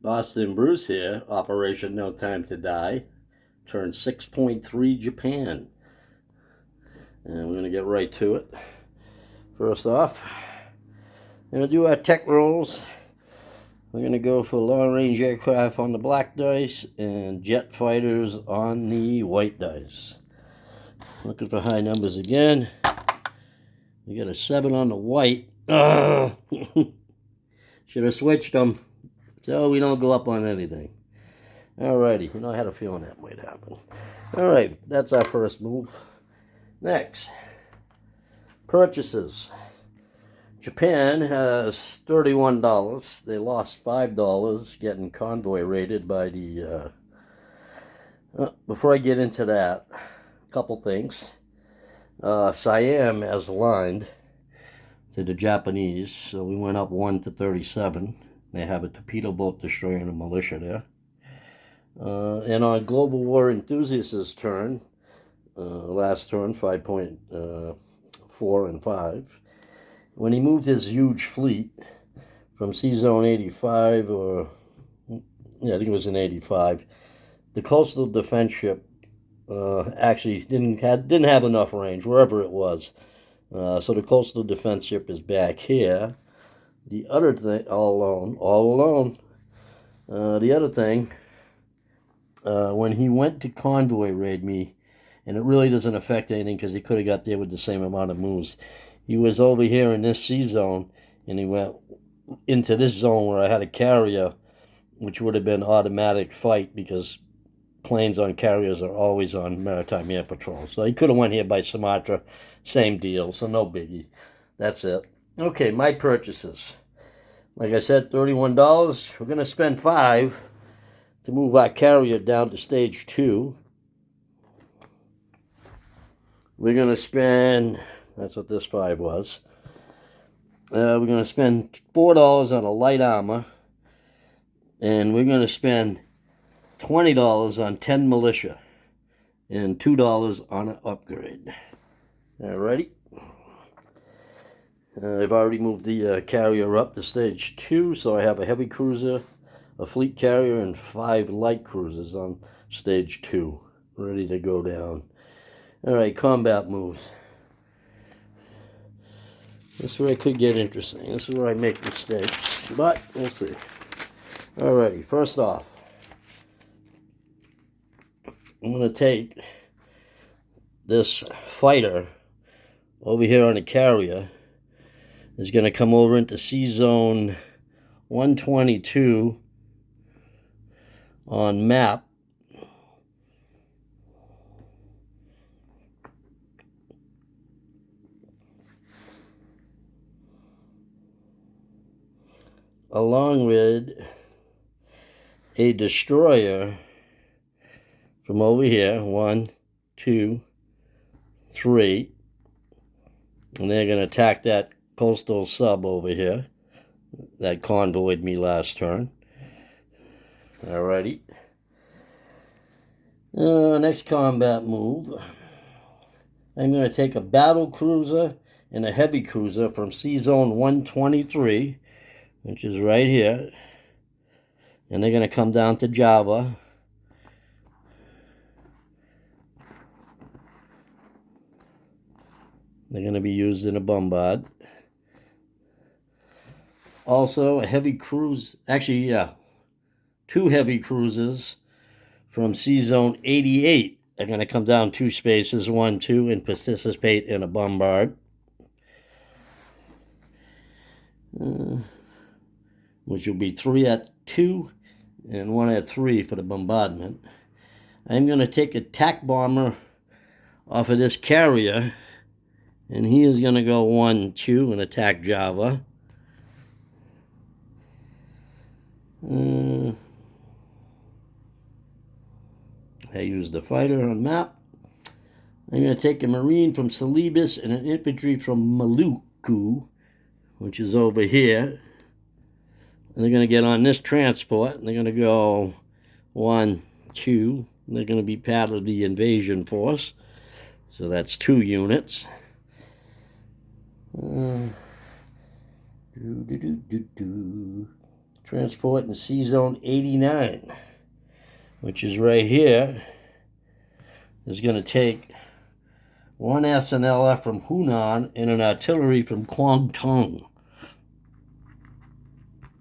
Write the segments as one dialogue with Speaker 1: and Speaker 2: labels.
Speaker 1: Austin Bruce here, Operation No Time to Die, turned 6.3 Japan. And we're going to get right to it. First off, we're going to do our tech rolls. We're going to go for long-range aircraft on the black dice and jet fighters on the white dice. Looking for high numbers again. We got a 7 on the white. Should have switched them so we don't go up on anything. Alrighty, I had a feeling that might happen. Alright, that's our first move. Next, purchases. Japan has $31. They lost $5 getting convoy raided by the... before I get into that, a couple things. Siam has aligned to the Japanese, so we went up 1 to 37. They have a torpedo boat destroyer and a militia there. And on Global War Enthusiast's turn, last turn, 5.4 and 5, when he moved his huge fleet from Sea Zone 85, I think it was in 85, the coastal defense ship actually didn't have enough range, wherever it was. So the coastal defense ship is back here. The other thing, all alone. The other thing, when he went to convoy raid me, and it really doesn't affect anything because he could have got there with the same amount of moves. He was over here in this sea zone, and he went into this zone where I had a carrier, which would have been automatic fight because planes on carriers are always on maritime air patrol. So he could have went here by Sumatra, same deal, so no biggie. That's it. Okay, my purchases. Like I said, $31. We're going to spend $5 to move our carrier down to stage 2. We're going to spend, that's what this 5 was. We're going to spend $4 on a light armor. And we're going to spend $20 on 10 militia. And $2 on an upgrade. Alrighty. I've already moved the carrier up to stage 2, so I have a heavy cruiser, a fleet carrier, and 5 light cruisers on stage 2, ready to go down. Alright, combat moves. This is where it could get interesting. This is where I make mistakes, but we'll see. Alrighty, first off, I'm going to take this fighter over here on the carrier. Is going to come over into Sea Zone 122 on map. Along with a destroyer from over here, 1, 2, 3, and they're going to attack that coastal sub over here that convoyed me last turn. Alrighty. Next combat move. I'm going to take a battle cruiser and a heavy cruiser from Sea Zone 123, which is right here. And they're going to come down to Java. They're going to be used in a bombard. Also, a heavy cruise, actually, 2 heavy cruisers from Sea Zone 88 are going to come down 2 spaces, 1, 2, and participate in a bombard. Which will be 3 at 2 and 1 at 3 for the bombardment. I'm going to take a attack bomber off of this carrier, and he is going to go 1, 2 and attack Java. I use the fighter on map. I'm going to take a Marine from Celebes and an infantry from Maluku, which is over here. And they're going to get on this transport, and they're going to go 1, 2. They're going to be part of the invasion force. So that's 2 units. transport in C-Zone 89, which is right here, is going to take one SNLF from Hunan and an artillery from Guangdong.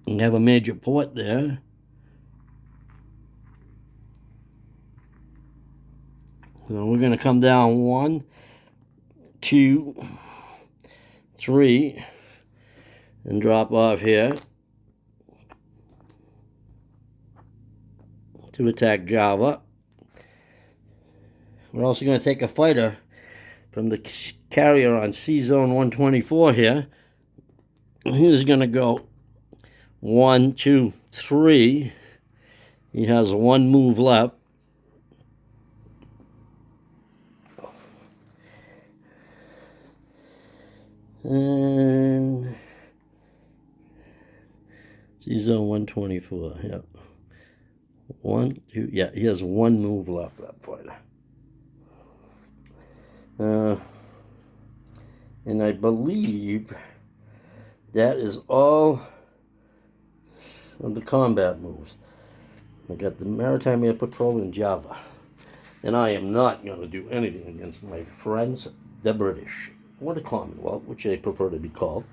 Speaker 1: We have a major port there. So we're going to come down 1, 2, 3, and drop off here to attack Java. We're also going to take a fighter from the carrier on C-Zone 124 here. He's going to go 1, 2, 3. He has one move left. And C-Zone 124, yep. 1, 2, yeah, he has one move left, that fighter. And I believe that is all of the combat moves. I got the Maritime Air Patrol in Java. And I am not going to do anything against my friends, the British, or the Commonwealth, which they prefer to be called.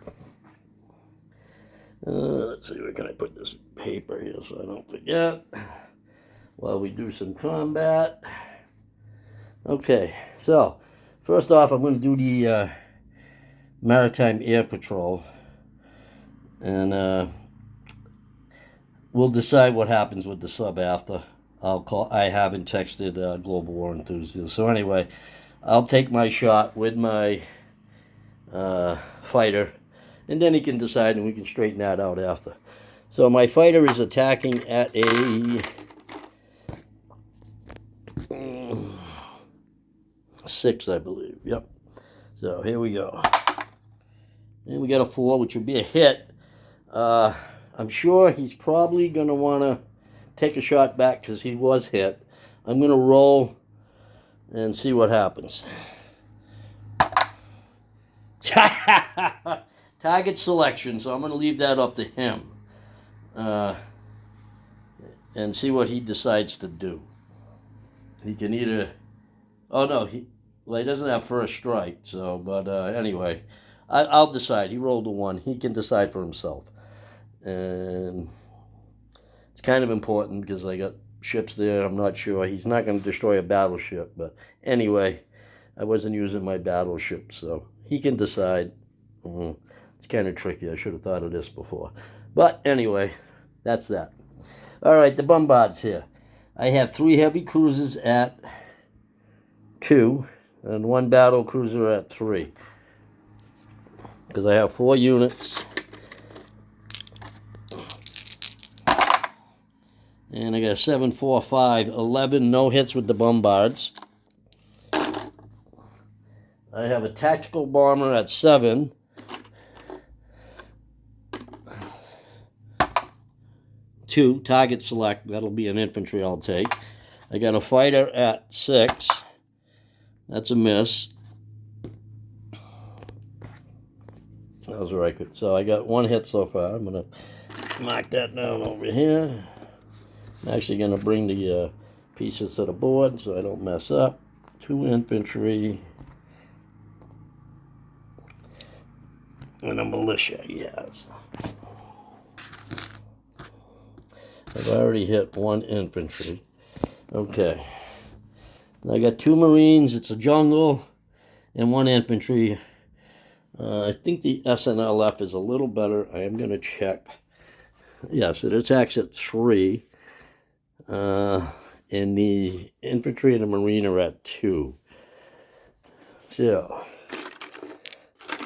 Speaker 1: Let's see, where can I put this paper here so I don't forget while we do some combat. Okay, so first off, I'm going to do the Maritime Air Patrol, and we'll decide what happens with the sub after. I haven't texted Global War Enthusiast. So anyway, I'll take my shot with my fighter, and then he can decide, and we can straighten that out after. So my fighter is attacking at a 6, I believe. Yep. So here we go. And we got a 4, which would be a hit. I'm sure he's probably going to want to take a shot back because he was hit. I'm going to roll and see what happens. Target selection, so I'm going to leave that up to him. And see what he decides to do. He can either... Oh, no, he doesn't have first strike, so, but anyway, I'll decide. He rolled a 1. He can decide for himself. And it's kind of important because I got ships there. I'm not sure. He's not going to destroy a battleship, but anyway, I wasn't using my battleship, so he can decide. It's kind of tricky. I should have thought of this before. But anyway, that's that. All right, the bombards here. I have 3 heavy cruisers at 2 and 1 battle cruiser at 3. Because I have 4 units. And I got 7, 4, 5, 11 no hits with the bombards. I have a tactical bomber at 7. Two, target select. That'll be an infantry I'll take. I got a fighter at 6. That's a miss. That was where I could. So I got 1 hit so far. I'm going to mark that down over here. I'm actually going to bring the pieces to the board so I don't mess up. 2 infantry. And a militia, yes. I've already hit 1 infantry. Okay. I got 2 Marines. It's a jungle. And 1 infantry. I think the SNLF is a little better. I am going to check. Yes, it attacks at 3. And the infantry and the marine are at 2. So,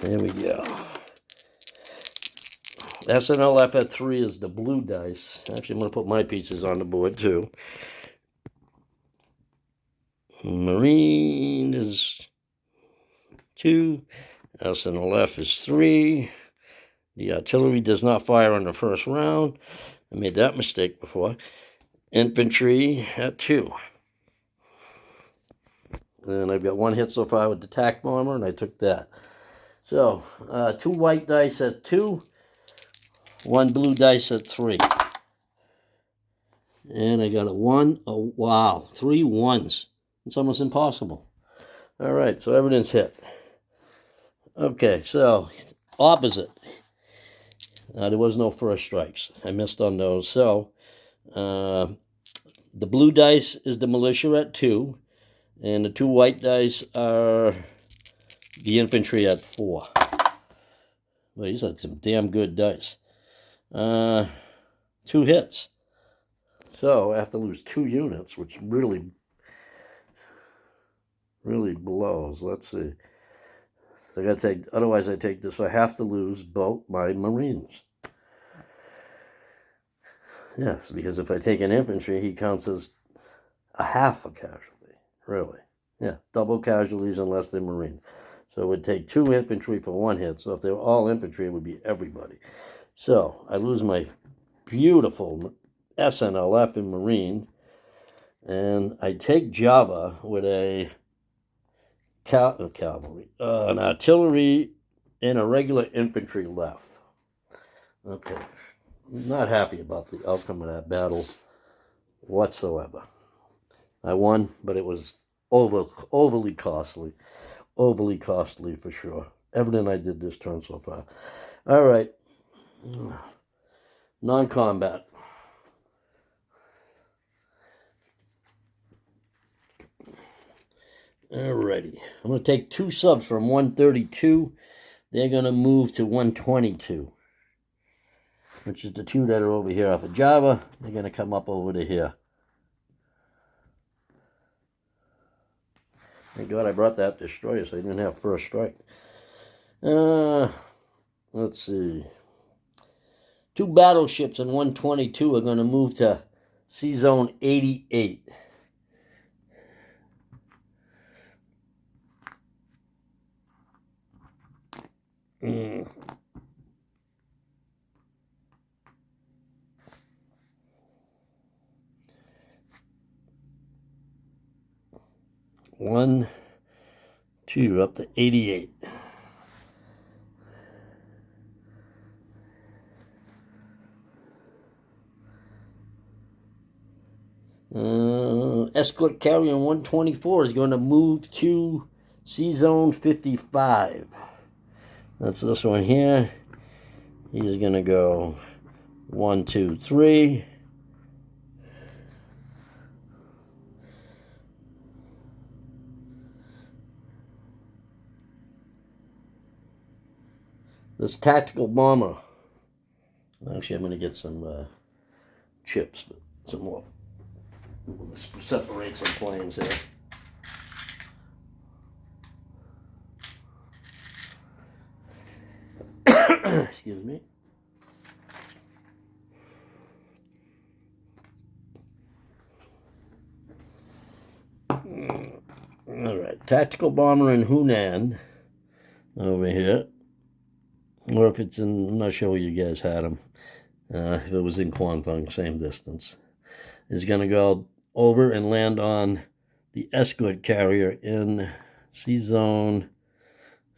Speaker 1: there we go. SNLF at 3 is the blue dice. Actually, I'm going to put my pieces on the board, too. Marine is 2. SNLF is 3. The artillery does not fire on the first round. I made that mistake before. Infantry at 2. And I've got 1 hit so far with the tac bomber, and I took that. So, 2 white dice at 2. One blue dice at 3. And I got a 1. Oh, wow. 3 ones. It's almost impossible. All right, so everything's hit. Okay, so opposite. There was no first strikes. I missed on those. So the blue dice is the militia at 2. And the 2 white dice are the infantry at 4. Well, these are some damn good dice. 2 hits. So I have to lose 2 units, which really blows. Let's see. I gotta take, otherwise I take this. So I have to lose both my Marines. Yes, because if I take an infantry, he counts as a half a casualty. Really. Yeah, double casualties unless they're Marine. So it would take 2 infantry for 1 hit. So if they were all infantry, it would be everybody. So I lose my beautiful SNLF in Marine. And I take Java with a cavalry, an artillery, and a regular infantry left. Okay. Not happy about the outcome of that battle whatsoever. I won, but it was overly costly. Overly costly for sure. Everything I did this turn so far. All right. Non-combat. Alrighty. I'm going to take 2 subs from 132. They're going to move to 122. Which is the 2 that are over here off of Java. They're going to come up over to here. Thank God I brought that destroyer so I didn't have first strike. Let's see. 2 battleships in 122 are going to move to C-Zone 88. One, 2, up to 88. Escort carrier 124 is going to move to C-Zone 55. That's this one here. He's going to go 1, 2, 3. This tactical bomber. Actually, I'm going to get some chips, some more. Let's separate some planes here. Excuse me. All right, tactical bomber in Hunan over here. Or if it's in, I'm not sure where you guys had them. If it was in Kwangtung, same distance. Is going to go over and land on the escort carrier in C-Zone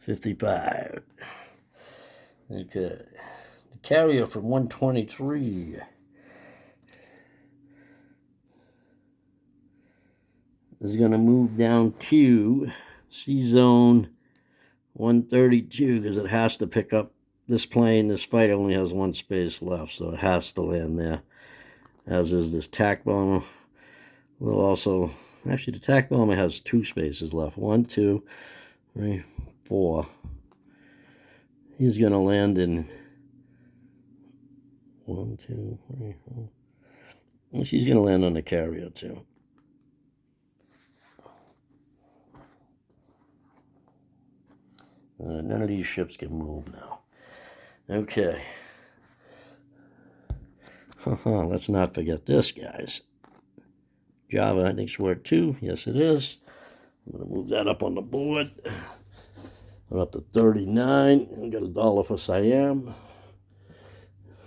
Speaker 1: 55. Okay. The carrier from 123 is going to move down to C-Zone 132 because it has to pick up this plane. This fight only has 1 space left, so it has to land there. As is this TAC bomber. Will also, actually the TAC bomber has 2 spaces left. 1, 2, 3, 4. He's going to land in 1, 2, 3, 4. And she's going to land on the carrier too. None of these ships can move now. Okay. Let's not forget this, guys. Java, I think, is worth 2. Yes, it is. I'm going to move that up on the board. I'm up to 39. I got $1 for Siam.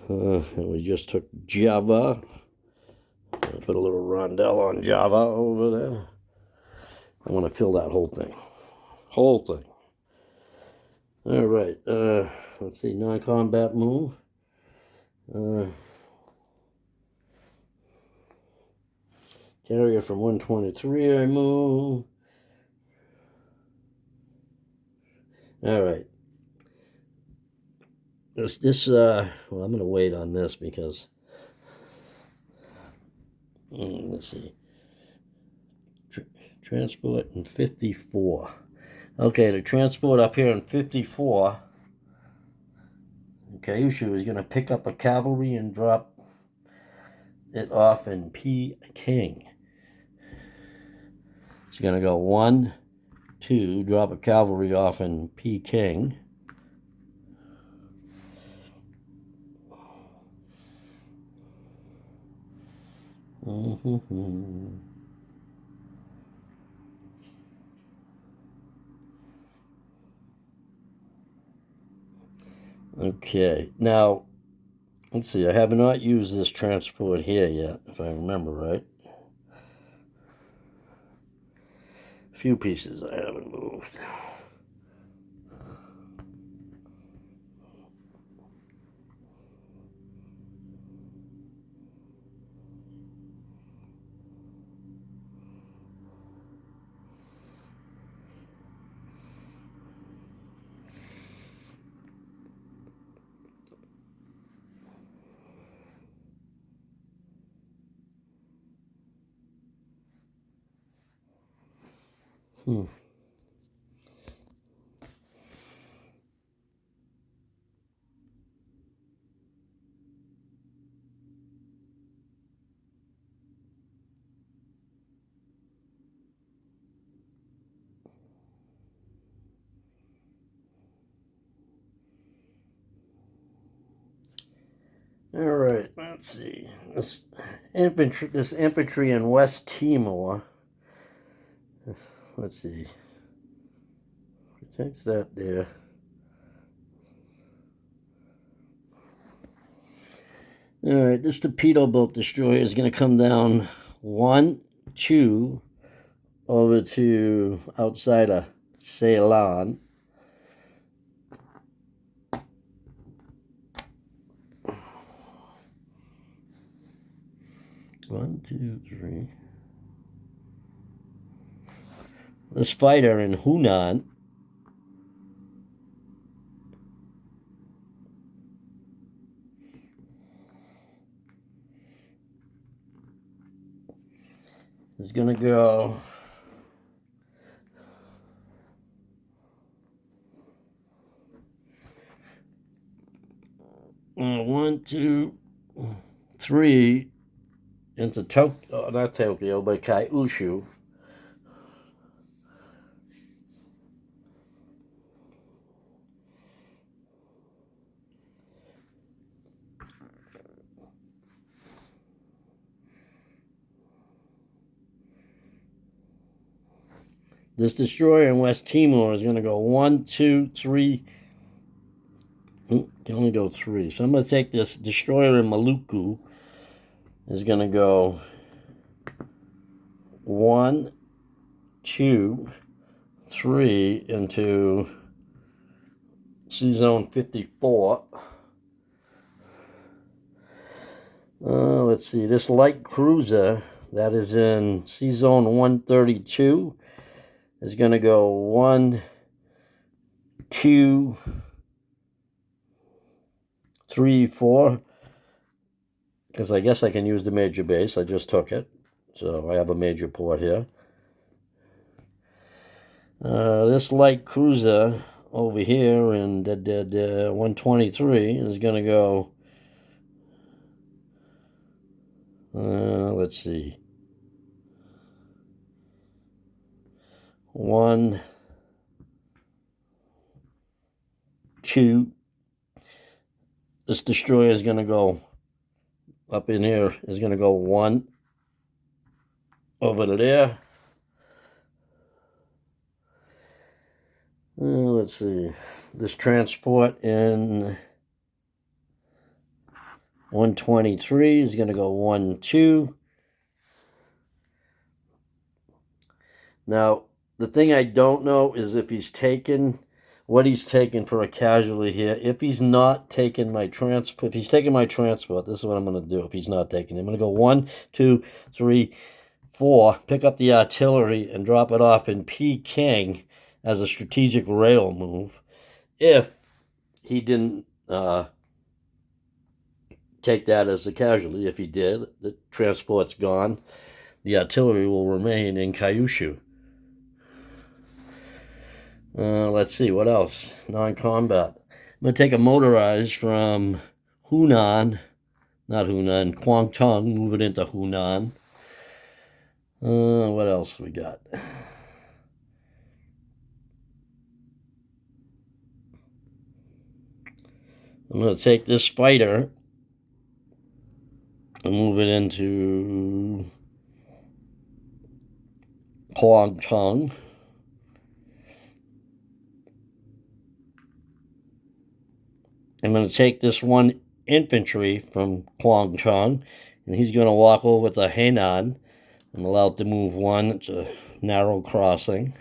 Speaker 1: And we just took Java. Put a little rondelle on Java over there. I want to fill that whole thing. Whole thing. All right. Let's see. Non-combat move. Carrier from 123 I move. All right. Well, I'm going to wait on this because, let's see. Transport in 54. Okay, the transport up here in 54, Kyushu is going to pick up a cavalry and drop it off in Peking. It's going to go 1, 2, drop a cavalry off in Peking. Okay, now, let's see, I have not used this transport here yet, if I remember right. A few pieces I haven't moved. All right, let's see. This infantry in West Timor. Let's see. Protects that there. All right, this torpedo boat destroyer is going to come down 1, 2 over to outside of Ceylon. One, two, three. This fighter in Hunan is going to go 1, 2, 3 into Tokyo, not Tokyo, but Kyushu. This destroyer in West Timor is going to go 1, 2, 3. Can only go 3. So I'm going to take this destroyer in Maluku. Is going to go 1, 2, 3 into Sea Zone 54. Let's see. This light cruiser that is in Sea Zone 132 is going to go 1, 2, 3, 4. Because I guess I can use the major base. I just took it. So I have a major port here. This light cruiser over here in 123 is going to go, let's see, 1, 2. This destroyer is going to go up in here, is going to go 1 over to there. Let's see, this transport in 123 is going to go 1, 2. Now, the thing I don't know is if he's taken what he's taking for a casualty here. If he's not taking my transport, if he's taking my transport, this is what I'm going to do. If he's not taking it, I'm going to go 1, 2, 3, 4, pick up the artillery and drop it off in Peking as a strategic rail move. If he didn't take that as a casualty, if he did, the transport's gone. The artillery will remain in Kyushu. Let's see, what else? Non-combat. I'm going to take a motorized from Hunan, not Hunan, Guangdong, move it into Hunan. What else we got? I'm going to take this fighter and move it into Guangdong. I'm going to take this one infantry from Guangdong, and he's going to walk over to Hainan. I'm allowed to move one. It's a narrow crossing.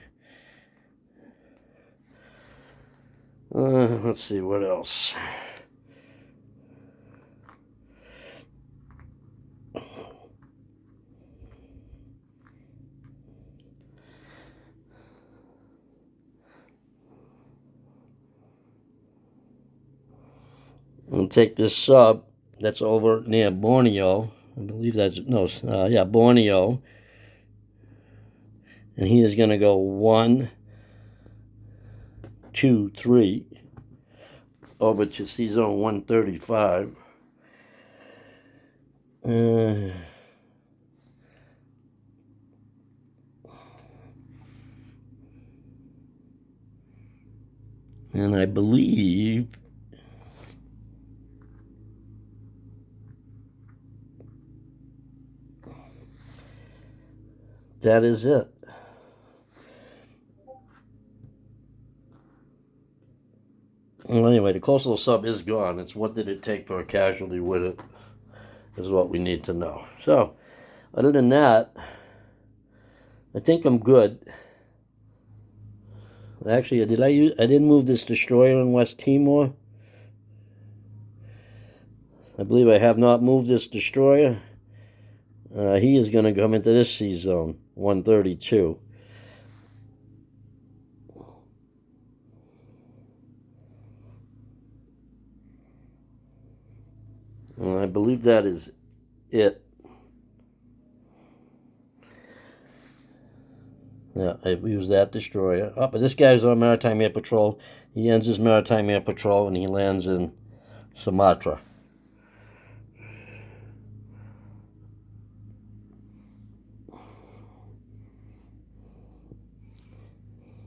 Speaker 1: Let's see, what else? I'll take this sub that's over near Borneo. I believe that's, no, Borneo. And he is going to go 1, 2, 3 over to C zone 135. And I believe that is it. Well, anyway, the coastal sub is gone. It's what did it take for a casualty with it is what we need to know. So, other than that, I think I'm good. Actually, I didn't move this destroyer in West Timor. I believe I have not moved this destroyer. He is going to come into this sea zone, 132. And I believe that is it. Yeah, I've used that destroyer. Oh, but this guy's on Maritime Air Patrol. He ends his Maritime Air Patrol and he lands in Sumatra.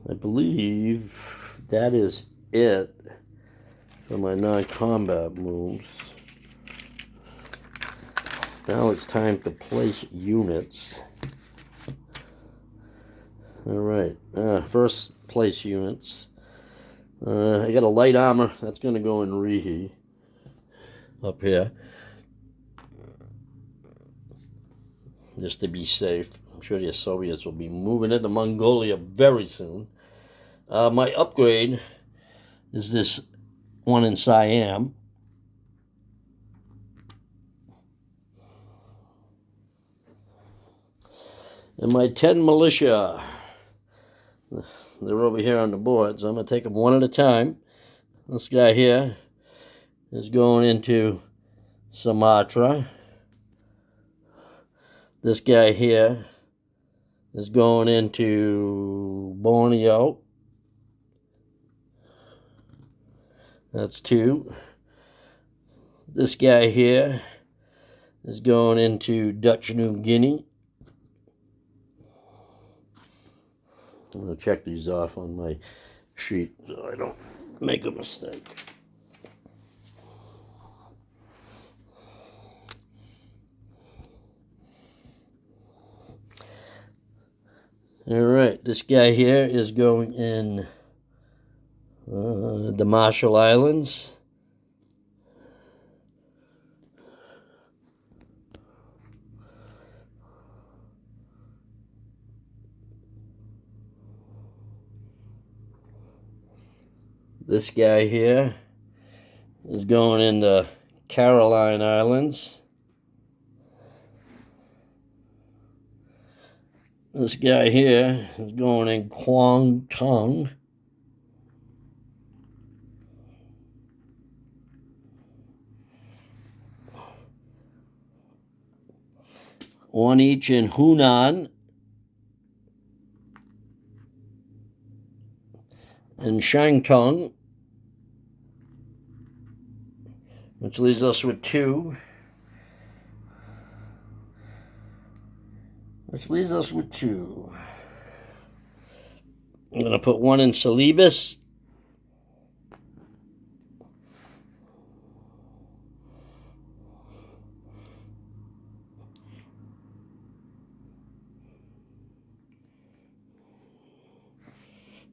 Speaker 1: I believe that is it for my non-combat moves. Now it's time to place units. All right, first place units. I got a light armor that's going to go in Rihi up here, just to be safe. I'm sure the Soviets will be moving into Mongolia very soon. My upgrade is this one in Siam. And my 10 militia, they're over here on the board, so I'm going to take them one at a time. This guy here is going into Sumatra. This guy here is going into Borneo. That's 2. This guy here is going into Dutch New Guinea. I'm going to check these off on my sheet so I don't make a mistake. All right, this guy here is going in the Marshall Islands. This guy here is going in the Caroline Islands. This guy here is going in Kwangtung. One each in Hunan and Shantung, which leaves us with two. I'm going to put one in Celebes.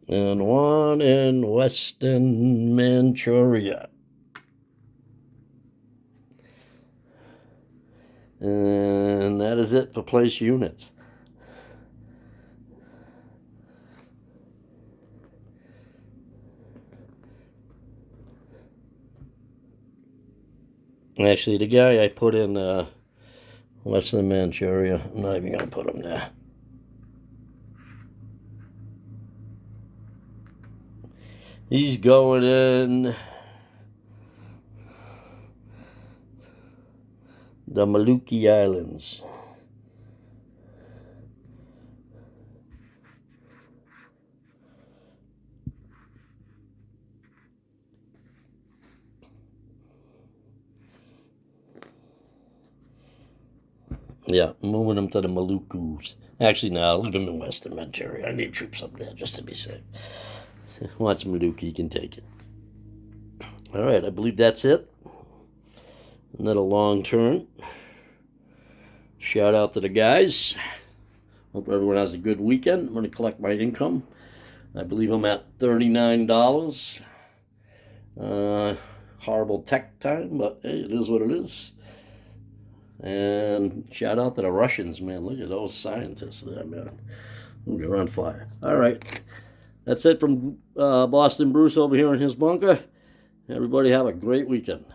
Speaker 1: And one in Western Manchuria. And that is it for place units. Actually, the guy I put in Western Manchuria, I'm not even going to put him there. He's going in the Maluki Islands. Yeah, moving him to the Malukus. Actually, no, I'll leave him in Western Manchuria. I need troops up there just to be safe. Wants Maluki, he can take it. All right, I believe that's it. Another long turn. Shout out to the guys. Hope everyone has a good weekend. I'm going to collect my income. I believe I'm at $39. Horrible tech time, but hey, it is what it is. And shout out to the Russians, man. Look at those scientists there, man. They're on fire. All right. That's it from Boston Bruce over here in his bunker. Everybody have a great weekend.